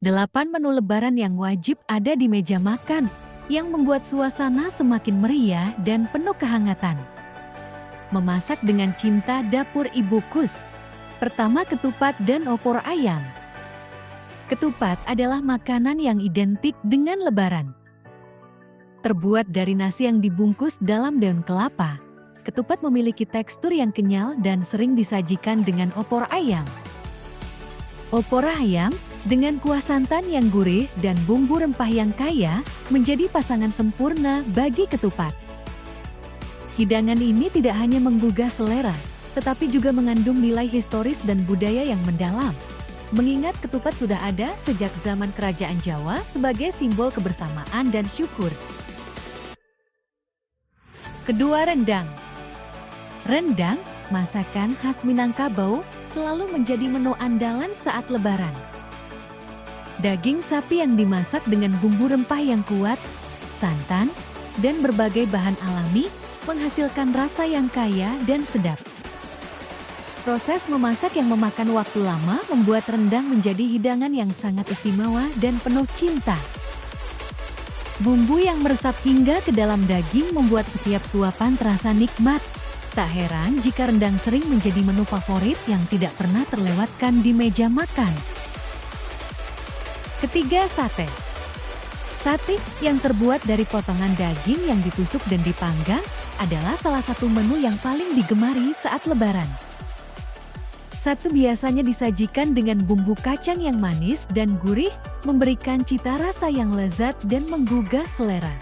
8 menu lebaran yang wajib ada di meja makan, yang membuat suasana semakin meriah dan penuh kehangatan. Memasak dengan cinta dapur Ibu Kus. Pertama, ketupat dan opor ayam. Ketupat adalah makanan yang identik dengan lebaran. Terbuat dari nasi yang dibungkus dalam daun kelapa, ketupat memiliki tekstur yang kenyal dan sering disajikan dengan opor ayam. Opor ayam dengan kuah santan yang gurih dan bumbu rempah yang kaya menjadi pasangan sempurna bagi ketupat. Hidangan ini tidak hanya menggugah selera, tetapi juga mengandung nilai historis dan budaya yang mendalam. Mengingat ketupat sudah ada sejak zaman Kerajaan Jawa sebagai simbol kebersamaan dan syukur. Kedua, rendang. Rendang, masakan khas Minangkabau, selalu menjadi menu andalan saat lebaran. Daging sapi yang dimasak dengan bumbu rempah yang kuat, santan, dan berbagai bahan alami menghasilkan rasa yang kaya dan sedap. Proses memasak yang memakan waktu lama membuat rendang menjadi hidangan yang sangat istimewa dan penuh cinta. Bumbu yang meresap hingga ke dalam daging membuat setiap suapan terasa nikmat. Tak heran jika rendang sering menjadi menu favorit yang tidak pernah terlewatkan di meja makan. Ketiga, sate. Sate yang terbuat dari potongan daging yang ditusuk dan dipanggang adalah salah satu menu yang paling digemari saat lebaran. Sate biasanya disajikan dengan bumbu kacang yang manis dan gurih, memberikan cita rasa yang lezat dan menggugah selera.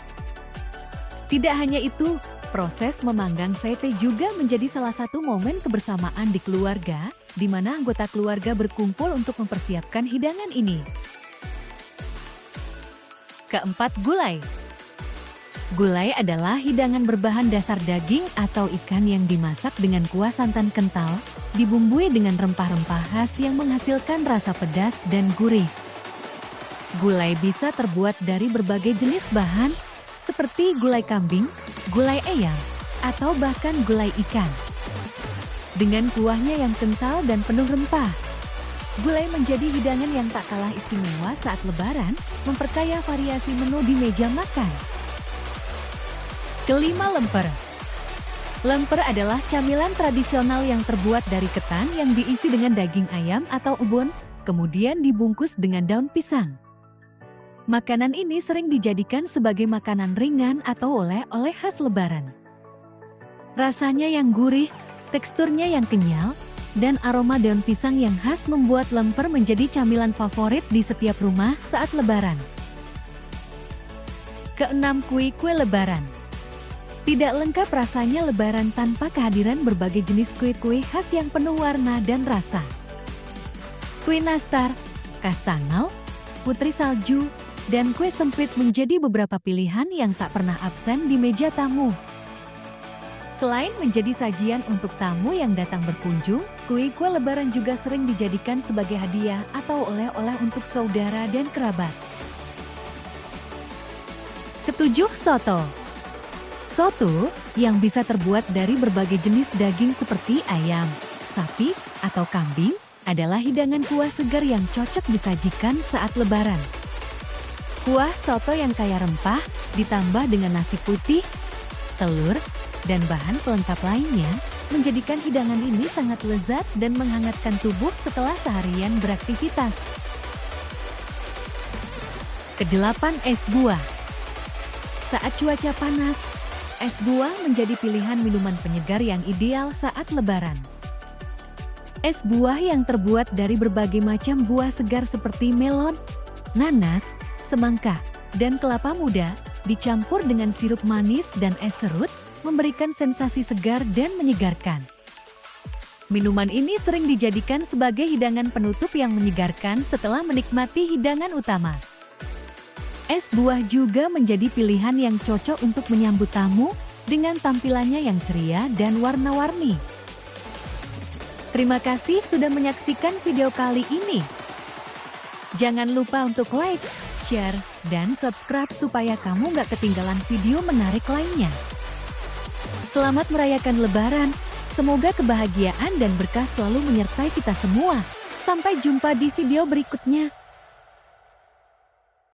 Tidak hanya itu, proses memanggang sate juga menjadi salah satu momen kebersamaan di keluarga, di mana anggota keluarga berkumpul untuk mempersiapkan hidangan ini. Keempat, gulai. Gulai adalah hidangan berbahan dasar daging atau ikan yang dimasak dengan kuah santan kental, dibumbui dengan rempah-rempah khas yang menghasilkan rasa pedas dan gurih. Gulai bisa terbuat dari berbagai jenis bahan, seperti gulai kambing, gulai ayam, atau bahkan gulai ikan. Dengan kuahnya yang kental dan penuh rempah, gulai menjadi hidangan yang tak kalah istimewa saat lebaran, memperkaya variasi menu di meja makan. Kelima, lemper. Lemper adalah camilan tradisional yang terbuat dari ketan yang diisi dengan daging ayam atau ubun, kemudian dibungkus dengan daun pisang. Makanan ini sering dijadikan sebagai makanan ringan atau oleh-oleh khas lebaran. Rasanya yang gurih, teksturnya yang kenyal, dan aroma daun pisang yang khas membuat lemper menjadi camilan favorit di setiap rumah saat lebaran. Keenam, kue lebaran. Tidak lengkap rasanya lebaran tanpa kehadiran berbagai jenis kue-kue khas yang penuh warna dan rasa. Kue nastar, kastangel, putri salju, dan kue sempit menjadi beberapa pilihan yang tak pernah absen di meja tamu. Selain menjadi sajian untuk tamu yang datang berkunjung, kue lebaran juga sering dijadikan sebagai hadiah atau oleh-oleh untuk saudara dan kerabat. Ketujuh, soto. Soto yang bisa terbuat dari berbagai jenis daging seperti ayam, sapi, atau kambing adalah hidangan kuah segar yang cocok disajikan saat lebaran. Kuah soto yang kaya rempah ditambah dengan nasi putih, telur, dan bahan pelengkap lainnya menjadikan hidangan ini sangat lezat dan menghangatkan tubuh setelah seharian beraktivitas. Kedelapan, es buah. Saat cuaca panas, es buah menjadi pilihan minuman penyegar yang ideal saat lebaran. Es buah yang terbuat dari berbagai macam buah segar seperti melon, nanas, semangka, dan kelapa muda dicampur dengan sirup manis dan es serut memberikan sensasi segar dan menyegarkan. Minuman ini sering dijadikan sebagai hidangan penutup yang menyegarkan setelah menikmati hidangan utama. Es buah juga menjadi pilihan yang cocok untuk menyambut tamu dengan tampilannya yang ceria dan warna-warni. Terima kasih sudah menyaksikan video kali ini. Jangan lupa untuk like, share, dan subscribe supaya kamu gak ketinggalan video menarik lainnya. Selamat merayakan Lebaran, semoga kebahagiaan dan berkah selalu menyertai kita semua. Sampai jumpa di video berikutnya.